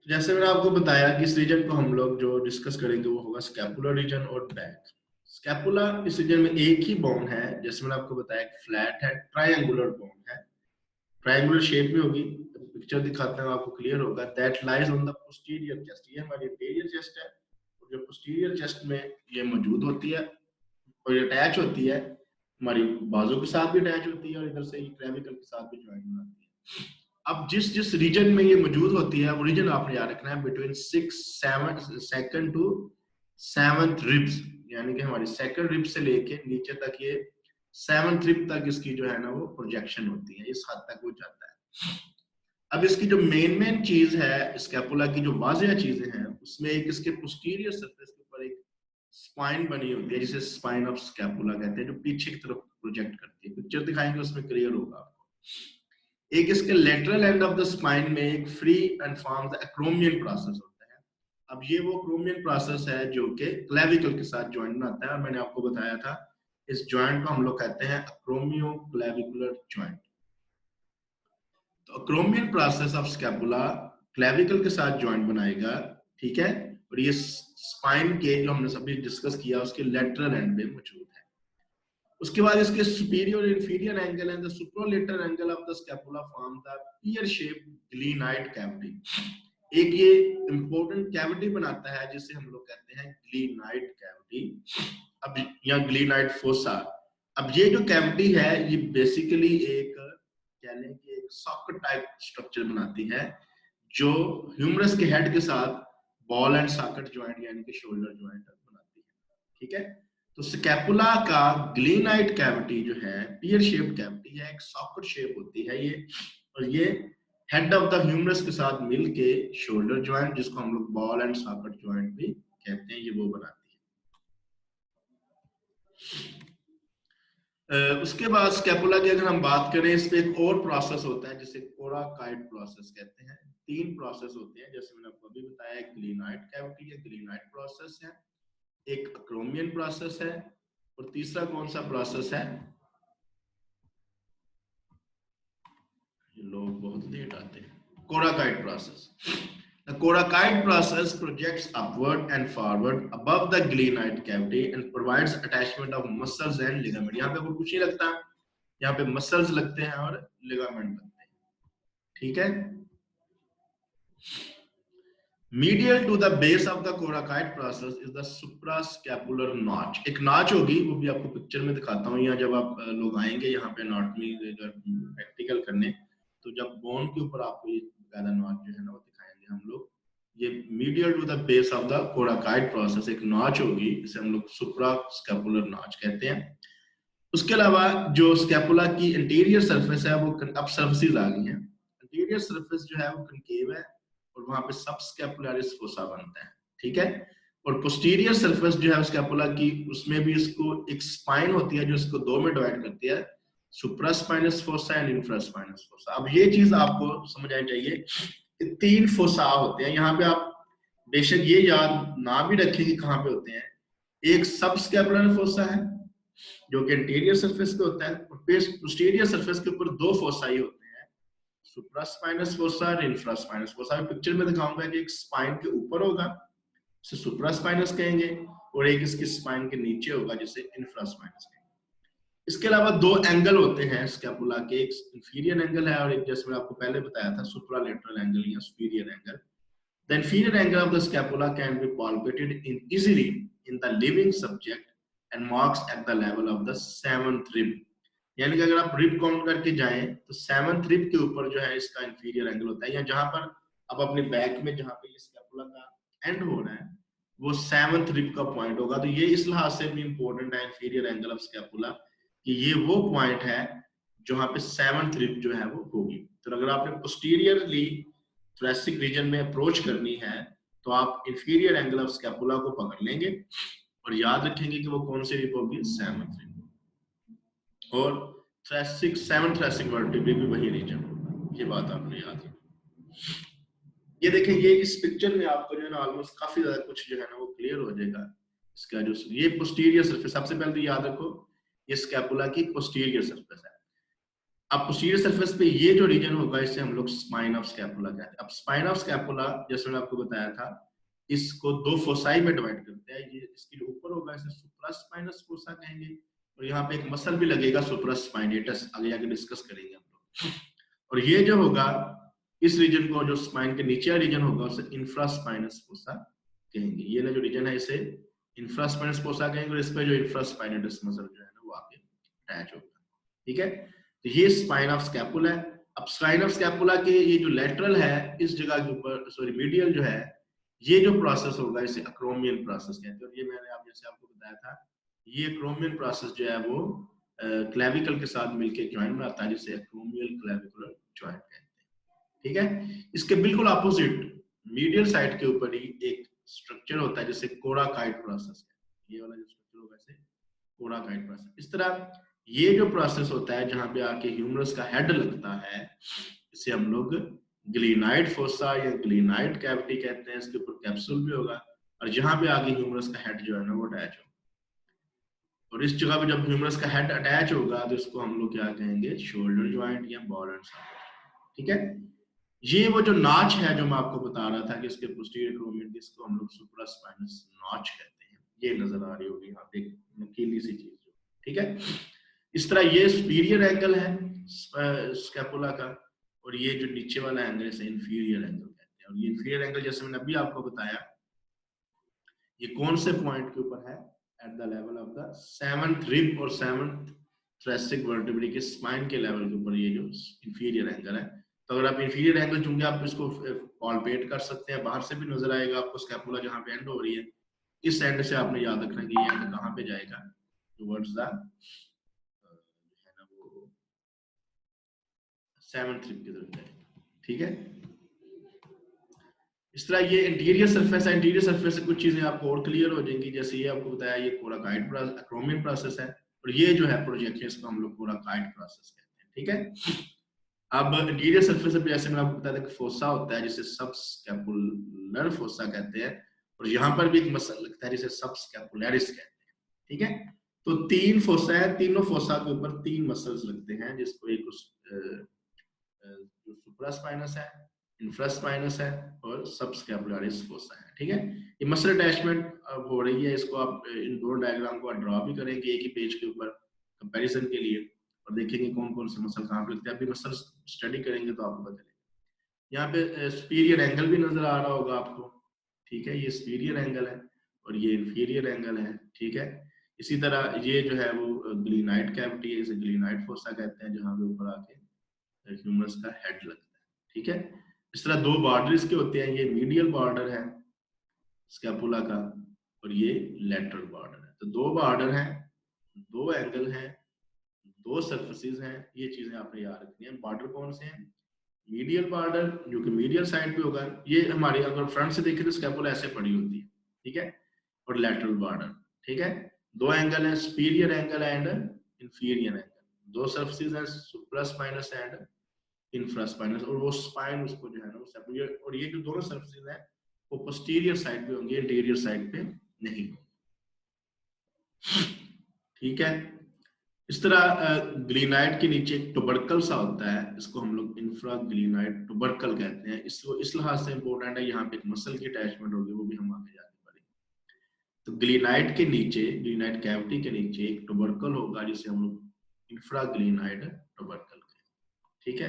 जैसे मैंने आपको बताया कि इस रीजन को हम लोग जो डिस्कस करेंगे वो होगा स्कैपुलर रीजन और बैक। स्कैपुला इस रीजन में एक ही बोन है, जैसे मैंने आपको बताया फ्लैट है, ट्रायंगुलर बोन है, ट्रायंगुलर शेप में होगी। तो पिक्चर दिखाते हैं आपको क्लियर होगा। That lies on the posterior chest, ये हमारी इंटीरियर चेस्ट है और जो पोस्टीरियर चेस्ट में ये मौजूद होती है और ये अटैच होती है, हमारी बाजू के साथ भी अटैच होती है और इधर से क्लेविकल के साथ भी ज्वाइन बनाती है। अब जिस जिस रीजन में ये मौजूद होती है वो रीजन आपने याद रखना है बिटवीन 6-7 टू 7th रिब्स, यानी कि हमारी सेकंड रिब से लेके नीचे तक ये 7th रिब तक इसकी जो है ना वो प्रोजेक्शन होती है, इस हद तक वो जाता है। अब इसकी जो मेन चीज है स्कैपुला की, जो वाजिया चीजें हैं उसमें एक इसके पोस्टीरियर सरफेस के ऊपर एक स्पाइन बनी होती है जिसे स्पाइन ऑफ स्कैपुला कहते हैं, जो पीछे की तरफ प्रोजेक्ट करती है। पिक्चर दिखाएंगे उसमें क्लियर होगा आपको। एक इसके lateral end of the spine में एक free and form the acromion process होता है। अब ये वो एक्रोमियन प्रोसेस है जो कि क्लेविकल के साथ जॉइंट बनाता है, और मैंने आपको बताया था इस जॉइंट को हम लोग कहते हैं एक्रोमियो क्लेविकुलर जॉइंट। तो acromion process of scapula clavicle के साथ जॉइंट बनाएगा, ठीक है। और ये स्पाइन के जो हमने सभी डिस्कस किया उसके लेटरल एंड में मौजूद है। उसके बाद इसके सुपीरियर और inferior angle and the supralateral angle of the scapula form the pear shape glenoid cavity. एक ये इंपॉर्टेंट कैविटी बनाता है जिसे हम लोग कहते हैं ग्लीनाइड कैविटी, अब या ग्लीनाइड फोसा। अब ये जो कैविटी है ये बेसिकली एक कह लें कि एक सॉकेट टाइप स्ट्रक्चर बनाती है जो ह्यूमरस के हेड के साथ बॉल एंड सॉकेट जॉइंट यानी कि शोल्डर जॉइंट बनाती है, ठीक है। तो स्कैपुला का ग्लीनाइड कैविटी जो है पियर शेप कैविटी है, एक सॉकेट शेप होती है ये, और ये हेड ऑफ द ह्यूमरस के साथ मिलके शोल्डर जॉइंट जिसको हम लोग बॉल एंड सॉकेट जॉइंट भी कहते हैं, ये वो बनाती है। उसके बाद स्कैपुला की अगर हम बात करें, इस पे एक और प्रोसेस होता है जिसे कोराकाइड प्रोसेस कहते हैं। 3 प्रोसेस होते हैं जैसे मैंने आपको अभी बताया, एक ग्लीनाइड कैविटी है, ग्लीनाइड प्रोसेस है, एक एक्रोमियन प्रोसेस है, और तीसरा कौन सा प्रोसेस है, लोग बहुत लेट आते हैं, कोराकाइड process. The coracoid process projects upward and forward above the glenoid cavity and provides attachment of muscles and ligament। यहाँ पे कुछ नहीं लगता, यहाँ पे मसल्स लगते हैं और लिगामेंट लगते हैं, ठीक है। Medial to the base of the coracoid process is the suprascapular notch। एक नॉच होगी, वो भी आपको पिक्चर में दिखाता हूँ, या जब आप लोग आएंगे यहाँ पे एनाटॉमी प्रैक्टिकल करने, तो जब बोन के ऊपर आपको ये ज्यादा नॉच जो है ना वो दिखाएंगे हम लोग। ये medial to the base of the coracoid process एक नॉच होगी, जिसे हम लोग सुप्रास्कैपुलर नॉच कहते हैं। उसके अलावा जो स्कैपुला की इंटीरियर सरफेस है वो अब सर्फेसिस आ गई हैं। इंटीरियर सरफेस जो है वो कनकेव है और वहां पे सबस्कैपुलरिस फोसा बनता है, ठीक है। और पोस्टीरियर सरफेस जो है स्कैपुला की, उसमें भी इसको एक स्पाइन होती है जो इसको 2 में डिवाइड करती है, सुप्रास्पाइनस फोसा एंड इंफ्रास्पाइनस फोसा। अब ये चीज आपको समझ आनी चाहिए, 3 फोसा होते हैं यहाँ पे। आप बेशक ये याद ना भी रखें कि कहाँ पे होते हैं। एक सबस्कैपुलर फोसा है जो कि इंटीरियर सरफेस पे होता है, और पोस्टीरियर सरफेस के ऊपर 2 फोसाई होते हैं, सुप्रास्पाइनस फोसा और इंफ्रास्पाइनस फोसा। पिक्चर में दिखाऊंगा कि एक स्पाइन के ऊपर होगा जिसे सुप्रास्पाइनस कहेंगे, और एक इसकी स्पाइन के नीचे होगा जिसे इंफ्रास्पाइनस कहेंगे। इसके अलावा 2 एंगल होते हैं स्कैपुला के, एक इंफीरियर एंगल है और एक जैसे मैंने आपको पहले बताया था सुप्रालेटरल एंगल या superior angle. The inferior angle of the scapula can be palpated easily in the living subject and marks at the level of the 7th rib। यानी कि अगर आप रिब काउंट करके जाएं तो 7th रिब के ऊपर जो है इसका इंफीरियर एंगल होता है, या जहां पर अब अपने बैक में जहां पे ये स्कैपुला का एंड हो रहा है वो 7th रिब का पॉइंट होगा। तो ये इस लिहाज से भी इंपॉर्टेंट है इंफीरियर एंगल ऑफ स्कैपुला कि ये वो पॉइंट है जहां पे 7th रिब जो है वो होगी। तो अगर आपने पोस्टीरियरली थोरैसिक रीजन में अप्रोच करनी है तो आप इंफीरियर एंगल ऑफ स्कैपुला को पकड़ लेंगे और याद रखेंगे कि वो कौन सी रिब होगी, 7th रिब। और थोरैसिक 7th थोरैसिक वर्टिब्रे भी वही रीजन होगा, ये बात आपने याद रखनी। ये देखें, ये इस पिक्चर में आपको जो है ना ऑलमोस्ट काफी ज्यादा कुछ जो है ना वो क्लियर हो जाएगा। इसका जो ये पोस्टीरियर सरफेस, सबसे पहले तो याद रखो ये स्कैपुला की पोस्टीरियर सरफेस है। अब पोस्टीरियर सरफेस पे ये जो रीजन होगा इसे हम लोग स्पाइन ऑफ स्कैपुला कहते हैं। अब स्पाइन ऑफ स्कैपुला जैसे मैंने आपको बताया था, इसको दो फोसाई में डिवाइड करते हैं। ये इसके ऊपर होगा, इसे सुप्रास्पाइनस फोसा कहेंगे, और यहाँ पे एक मसल भी लगेगा सुप्रास्पाइनेटस, आगे आगे डिस्कस करेंगे हम लोग। और ये जो होगा इस रीजन को, जो स्पाइन के नीचे रीजन होगा, उसे इंफ्रास्पाइनस फोसा कहेंगे। ये ना जो रीजन है इसे इंफ्रास्पाइनस फोसा कहेंगे, और इस पे जो इंफ्रास्पाइनेटस मसल जो है ना वो आगे अटैच होगा। ठीक है, तो ये स्पाइन ऑफ स्कैपुला है। अब स्पाइन ऑफ स्कैपुला के ये जो लेटरल है इस जगह के ऊपर, सॉरी मीडियल जो है, ये जो प्रोसेस होगा इसे अक्रोमियल प्रोसेस कहते हैं। और ये मैंने आप जैसे आपको बताया था, ये अक्रोमियल प्रोसेस जो है वो क्लेविकल के साथ मिलकर ज्वाइंट बनाता है, जिसे अक्रोमियल क्लेविकुलर ज्वाइंट कहते हैं। ठीक है, इसके बिल्कुल अपोजिट मीडियल साइड के ऊपर ही एक स्ट्रक्चर होता है जिसे कोराकाइड प्रोसेस है। ये वाला जो स्ट्रक्चर होगा इसे कोराकाइड प्रोसेस। इस तरह ये जो प्रोसेस होता है जहां पे आके ह्यूमरस का हेड लगता है, इसे हम लोग ग्लीनाइड फोसा या ग्लीनाइड कैविटी कहते हैं। इसके ऊपर कैप्सूल भी होगा, और जहां पे आगे ह्यूमरस का हेड जो है ना वो अटैच होगा। और इस जगह पे जब ह्यूमरस का हेड अटैच होगा तो इसको हम लोग क्या कहेंगे, शोल्डर ज्वाइंट या बॉल एंड सॉकेट। ठीक है, ये वो जो नाच है जो मैं आपको बता रहा था कि इसके पोस्टीरियर क्रोमियन, इसको हम लोग सुप्रास्पाइनस नॉच कहते हैं। ये नजर आ रही होगी यहाँ पे नकीली सी चीज। ठीक है, इस तरह ये सुपीरियर एंगल है स्कैपुला का, और ये जो नीचे वाला एंगल है इसे इंफीरियर एंगल कहते हैं। और ये इंफीरियर एंगल जैसे मैंने अभी आपको बताया, ये कौन से पॉइंट के ऊपर है, at the level of the 7th rib और 7th थोरैसिक वर्टेब्रे के स्पाइन के लेवल के ऊपर ये जो इंफीरियर एंगल है। तो अगर आप इंफीरियर एंगल चुनके आप इसको पॉल्पेट कर सकते हैं, बाहर से भी नजर आएगा आपको स्कैपुला जहां पे एंड हो रही है। इस एंड से आपने याद रखना कि ये एंड कहां पे जाएगा, टुवर्ड्स द 7th रिब की तरफ जाएगा। ठीक है, इस तरह ये इंटीरियर सरफेस है। इंटीरियर सरफेस से कुछ चीजें आपको और क्लियर हो जाएंगी, जैसे ये आपको बताया ये कोराकाइड अक्रोमियल प्रोसेस है, और ये जो है प्रोजेक्शन इसको हम लोग कोराकाइड प्रोसेस कहते हैं। ठीक है, अब इंटीरियर सरफेस पे जैसे मैं आपको बताया था कि फोसा होता है जिसे सबस्कैपुलर फोसा कहते हैं, और यहाँ पर भी एक मसल लगता है जिसे सबस्कैपुलरिस कहते हैं। ठीक है, तो 3 फोसा है, तीनों फोसा के ऊपर 3 मसल्स लगते हैं, जिसको एक जो सुप्रास्पाइनस है, इंफ्रास्पाइनस है और सबस्कैपुलरिस फोसा है। ठीक है, ये मसल अटैचमेंट हो रही है। इसको आप इन दो डायग्राम को ड्रॉ भी करेंगे एक ही पेज के ऊपर कंपैरिजन के लिए, और देखेंगे कौन कौन से मसल कहाँ पे लगते हैं। अभी मसल स्टडी करेंगे तो आपको पता चलेगा। यहाँ पे सुपीरियर एंगल भी नजर आ रहा होगा आपको। ठीक है, ये सुपीरियर एंगल है और ये इंफीरियर एंगल है। ठीक है, इसी तरह ये जो है वो ग्लीनाइड कैविटी है, इसे ग्लीनाइड फोसा कहते हैं, जहाँ पे ऊपर आके ह्यूमरस का हेड लगता है। ठीक है, इस तरह 2 बॉर्डर इसके होते हैं, ये मीडियल बॉर्डर है स्कैपुला का और ये लेटरल बॉर्डर है। तो 2 बॉर्डर हैं, 2 एंगल हैं, 2 सरफेसेस हैं। ये चीजें आपने याद रखनी है। बॉर्डर कौन से हैं, मीडियल बॉर्डर जो कि मीडियल साइड पे होगा, ये हमारी अगर फ्रंट से देखें तो स्कैपुला ऐसे पड़ी होती है। ठीक है, और लेटरल बॉर्डर। ठीक है, 2 एंगल है, superior angle and inferior angle. 2 surfaces हैं, सुप्रास्पाइनस एंड इंफ्रास्पाइनस, और वो स्पाइन उसको जो है ना वो सेपरेट, और ये जो दोनों सरफेसेस हैं वो पोस्टीरियर साइड पे होंगे, इंटीरियर साइड पे नहीं। ठीक है, इस तरह ग्लीनाइड के नीचे एक टुबरकल सा होता है, इसको हम लोग इंफ्राग्लीनाइड टुबरकल कहते हैं। इसको इस लिहाज से इंपॉर्टेंट है, यहाँ पे एक मसल की अटैचमेंट होगी, वो भी हम आगे जाके पढ़ेंगे। तो ग्लीनाइड के नीचे, ग्लीनाइड कैविटी के नीचे एक टुबरकल होगा जिसे हम लोग इंफ्राग्लीनाइड टुबरकल कहते हैं। ठीक है,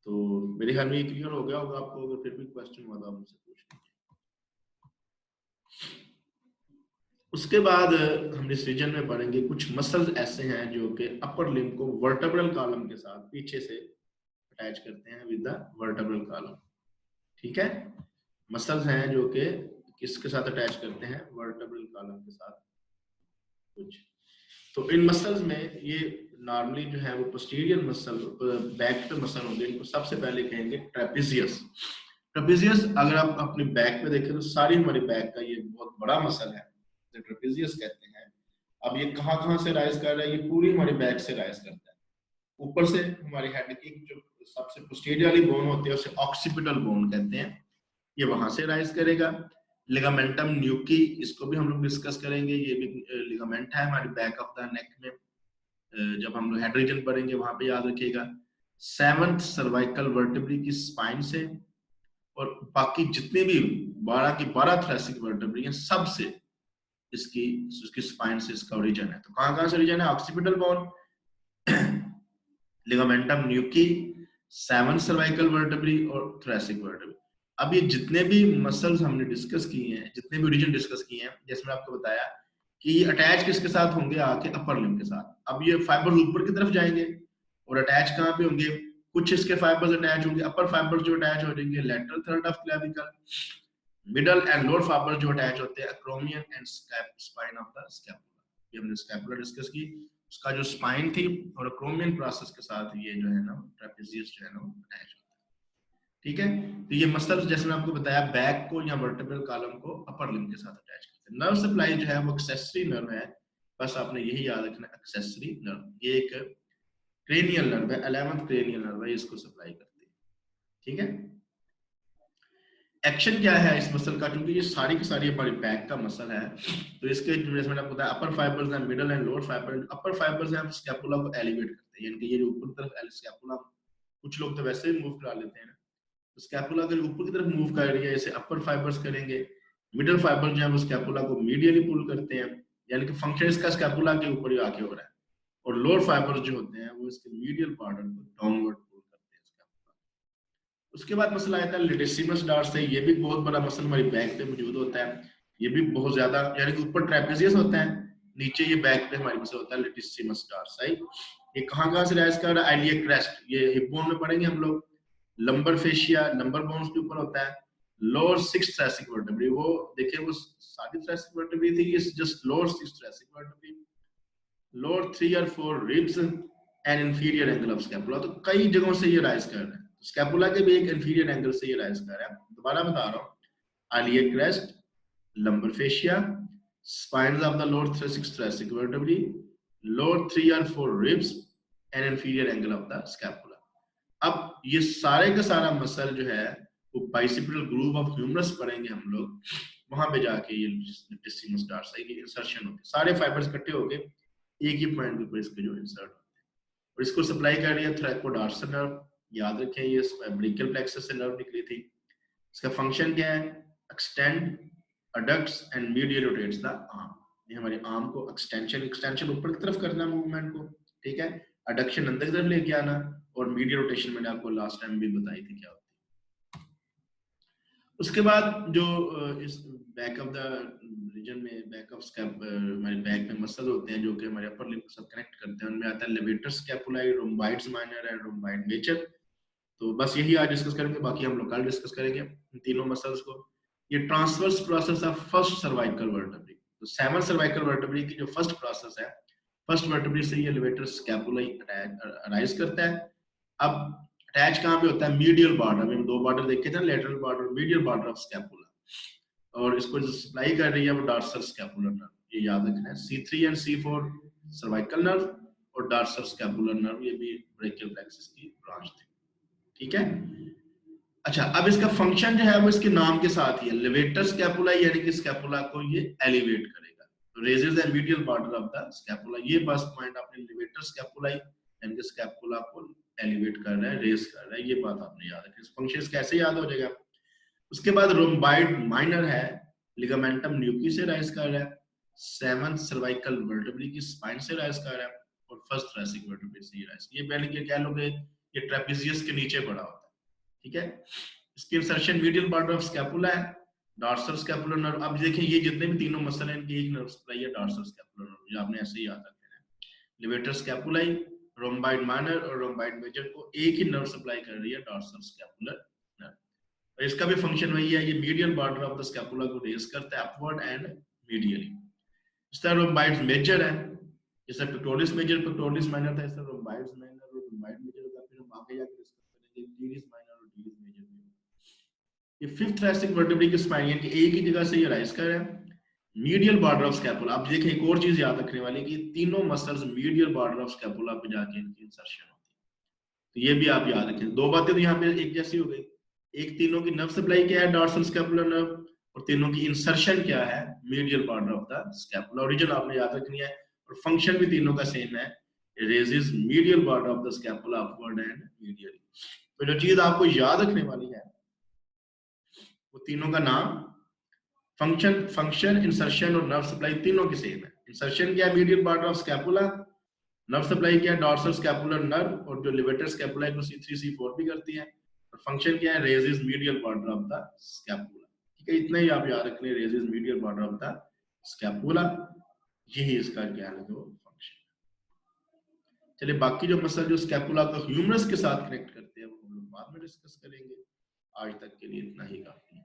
तो मेरे ख्याल में ये क्लियर हो गया होगा आपको। अगर फिर भी क्वेश्चन हुआ तो आप मुझसे पूछ लीजिए। उसके बाद हम इस रीजन में पढ़ेंगे कुछ मसल्स ऐसे हैं जो कि अपर लिम्ब को वर्टेब्रल कॉलम के साथ पीछे से अटैच करते हैं विद द वर्टेब्रल कॉलम। ठीक है, मसल्स हैं जो कि किसके साथ अटैच करते हैं, वर्टेब्रल कॉलम के साथ कुछ। तो इन मसल्स में ये नॉर्मली जो है वो पोस्टीरियर मसल, बैक पे मसल होंगे, इनको सबसे पहले कहेंगे ट्रेपेजियस। ट्रेपेजियस अगर आप अपनी बैक पे देखें तो सारी हमारी बैक का ये बहुत बड़ा मसल है, ट्रेपेजियस कहते हैं। अब ये कहाँ से राइज कर रहा है, ये पूरी हमारी बैक से राइज करता है। ऊपर से हमारी हेड की जो सबसे पोस्टीरियर वाली बोन होती है उसे ऑक्सीपिटल बोन कहते हैं, ये वहां से राइज करेगा। लिगामेंटम न्यूकी, इसको भी हम लोग डिस्कस करेंगे, ये भी लिगामेंट है हमारी बैक ऑफ द नेक में, जब हम लोग हेड रीजन पढ़ेंगे वहां पे याद रखिएगा 7th सर्वाइकल वर्टेब्री की स्पाइन से, और बाकी जितने भी 12 की 12 थोरेसिक वर्टेब्री हैं सबसे इसकी स्पाइन से इसका ओरिजिन है। तो कहां से ओरिजिन है? ऑक्सीपिटल बोन, लिगामेंटम न्यूकी, 7 सर्वाइकल वर्टेब्री और थोरेसिक वर्टेब्री। अब ये जितने भी मसल्स हमने डिस्कस किए हैं, जितने भी रीजन डिस्कस किए हैं, जैसे मैंने आपको बताया कि ये अटैच किसके साथ होंगे? आके अपर लिम्ब के साथ। अब ये फाइबर्स ऊपर की तरफ जाएंगे और अटैच कहां पे होंगे? कुछ इसके फाइबर्स अटैच होंगे, अपर फाइबर्स जो अटैच हो जाएंगे lateral third of clavicle, middle and lower fibres जो अटैच होते हैं acromion and spine of the scapula. ये हमने स्कैपुला डिस्कस की, उसका जो स्पाइन थी और एक्रोमियन प्रोसेस के साथ ये जो है ना ट्रेपेजियस जो है ना अटैच होता है। ठीक है, तो ये मसल्स जैसे मैं आपको बताया बैक को या वर्टेब्रल कॉलम को अपर लिम्ब के साथ अटैच करते हैं। नर्व सप्लाई जो है वो एक्सेसरी नर्व है, बस आपने यही याद रखना, एक्सेसरी नर्व। ये एक क्रेनियल नर्व है, 11th क्रेनियल नर्व है, इसको सप्लाई करती है। ठीक है, एक्शन क्या है इस मसल का? क्योंकि ये सारी की सारी हमारी बैक का मसल है, तो इसके जैसे मैंने आपको बताया अपर फाइबर्स हैं, middle and lower fibre. Upper fibres हैं स्कैपुला को एलिवेट करते हैं, यानी कि ये जो ऊपर की तरफ स्कैपुला, कुछ लोग तो वैसे ही मूव करा लेते हैं ना, तो स्कैपुला अगर ऊपर की तरफ मूव कर रही है जैसे अपर फाइबर्स करेंगे, मिडल फाइबर जो है वो स्कैपुला को मीडियली पुल करते हैं, यानी कि फंक्शन इसका स्कैपुला के ऊपर ही आके हो रहा है, और लोअर फाइबर्स जो होते हैं वो इसके मीडियल पार्ट को डाउनवर्ड पुल करते हैं स्कैपुला। उसके बाद मसल आता है लेटिसिमस डॉर्स है, ये भी बहुत बड़ा मसल हमारी बैक पे मौजूद होता है, ये भी बहुत ज्यादा, यानी कि ऊपर ट्रेपेजियस होता है, नीचे ये बैक पे हमारे मसल होता है लेटिसिमस डॉर्स। ये कहां से राइज कर रहा है? आइलिया क्रेस्ट, ये हिप बोन में पढ़ेंगे हम लोग। लंबर फेशिया, लंबर बोन्स के ऊपर होता है। लोअर 6th thoracic vertebrae, वो देखिए वो सारी thoracic vertebrae थी, ये just lower 6th thoracic vertebrae, lower 3 और 4 ribs and inferior angle of scapula. तो कई जगहों से ये राइज कर रहा है, स्कैपुला के भी एक इंफीरियर एंगल से ये राइज कर रहा है। दोबारा बता रहा हूं, Alia crest, lumbar fascia, spines of the lower 6th thoracic vertebrae, lower 3 or 4 ribs and inferior angle of the scapula। अब ये सारे का सारा मसल जो है वो बाइसेप्टल ग्रूव ऑफ ह्यूमरस पढ़ेंगे हम लोग, वहां पे जाके ये लेटिसिमस डॉर्सी की इंसर्शन होती है, सारे फाइबर्स इकट्ठे होके एक ही पॉइंट के ऊपर इसके जो इंसर्ट होते हैं, और इसको सप्लाई कर रही है थ्रैकोडॉर्सल नर्व। याद रखें ये ब्रेकियल प्लेक्सस से नर्व निकली थी। इसका फंक्शन क्या है? Extend adducts and medial rotates the arm. ये हमारे आर्म को एक्सटेंशन ऊपर की तरफ करना मूवमेंट को, ठीक है, अडक्शन अंदर की तरफ लेके आना, और मीडियल रोटेशन मैंने आपको लास्ट टाइम भी बताई थी क्या होती है। उसके बाद जो इस बैक ऑफ द रीजन में, बैक ऑफ स्कैप, हमारे बैक में मसल होते हैं जो कि हमारे अपर लिम्ब के साथ कनेक्ट करते हैं, उनमें आता है लेवेटर स्कैपुलाई, रोम्बाइड्स माइनर एंड रोम्बाइड मेजर। तो बस यही आज डिस्कस करेंगे, बाकी हम लोग कल डिस्कस करेंगे इन तीनों मसल्स को। ये transverse process of first cervical vertebrae, तो 7 सर्वाइकल वर्टेब्रे की जो फर्स्ट प्रोसेस है, फर्स्ट वर्टेब्रे से ये लेवेटर स्कैपुलाई अराइज करता है। अब अटैच कहां पे होता है? मीडियल बॉर्डर में, 2 बॉर्डर देखे थे, lateral border, medial border of scapula, और इसको जो सप्लाई कर रही है वो डॉर्सल स्कैपुलर नर्व, ये याद रखना है। C3 and C4 cervical nerve और डॉर्सल स्कैपुलर नर्व, ये भी ब्रेकियल प्लेक्सस की ब्रांच थी। ठीक है, अच्छा, अब इसका फंक्शन जो है वो इसके नाम के साथ ही है, लेवेटर स्कैपुला, यानी कि स्कैपुला को ये एलिवेट करेगा, तो raises the medial border of the scapula. ये बस पॉइंट आपने लेवेटर स्कैपुला यानी कि स्कैपुला को एलिवेट कर रहा है, रेज कर रहा है, ये बात आपने याद रखनी। फंक्शन कैसे याद हो जाएगा? उसके बाद रोम्बाइड माइनर है, लिगामेंटम न्यूकी से राइज कर रहा है, 7th सर्वाइकल वर्टेब्रे की स्पाइन से राइज कर रहा है, और फर्स्ट थोरेसिक वर्टेब्रे से ये राइज, ये पहले क्या लोगे, ये ट्रेपेजियस के नीचे पड़ा होता है। ठीक है, इसकी insertion medial border of scapula है, डॉर्सल स्कैपुलर नर्व। अब देखिए ये जितने भी तीनों मसल हैं इनकी एक नर्व सप्लाई है, डॉर्सल स्कैपुलर नर्व, ये आपने ऐसे ही याद रखना है। लेवेटर स्कैपुलाई, रोम्बाइड माइनर और रोम्बाइड मेजर को एक ही नर्व सप्लाई कर रही है, डॉर्सल स्कैपुलर नर्व, और इसका भी फंक्शन वही है, ये medial border of the scapula को रेज करता है अपवर्ड एंड मीडियली। इस तरह रोम्बाइड मेजर है, जैसे पेक्टोरिस मेजर, पेक्टोरिस माइनर था, इस तरह रोम्बाइड माइनर और रोम्बाइड मेजर का फिर हम आगे जाकर डिस्कस करेंगे टीरिस माइनर और टीरिस मेजर। ये 5th thoracic vertebrae की स्पाइन, यानी कि एक ही जगह से ये राइज कर रहा है, मीडियल बॉर्डर ऑफ स्कैपुला। अब देखिए एक और चीज याद रखने वाली कि तीनों muscles medial border of scapula पे जाके इनकी इंसर्शन होती है, तो ये भी आप याद रखें। 2 बातें तो यहाँ पे एक जैसी हो गई, एक तीनों की नर्व सप्लाई क्या है, डॉर्सल स्कैपुलर नर्व, और तीनों की इंसर्शन क्या है, medial border of the scapula. Origin आपने याद रखनी है, और फंक्शन भी तीनों का सेम है, raises medial part of the scapula upward and medially। तो जो चीज आपको याद रखने वाली है वो तीनों का नाम फंक्शन, इंसर्शन और नर्व सप्लाई तीनों की सेम है। इंसर्शन क्या है? Medial part of scapula. Nerve supply क्या है? डॉर्सल स्कैपुलर नर्व, और जो लिवेटर स्कैपुला है C3 C4 भी करती है। और फंक्शन क्या है? Raises medial part of the scapula. ठीक है, इतना ही आप याद रखने, raises medial part of the scapula, यही इसका क्या है जो फंक्शन। चलिए बाकी जो मसल जो स्कैपुला को ह्यूमरस के साथ कनेक्ट करते हैं वो हम लोग बाद में डिस्कस करेंगे। आज तक के लिए इतना ही काफी है।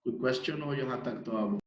कोई क्वेश्चन हो यहाँ तक तो आप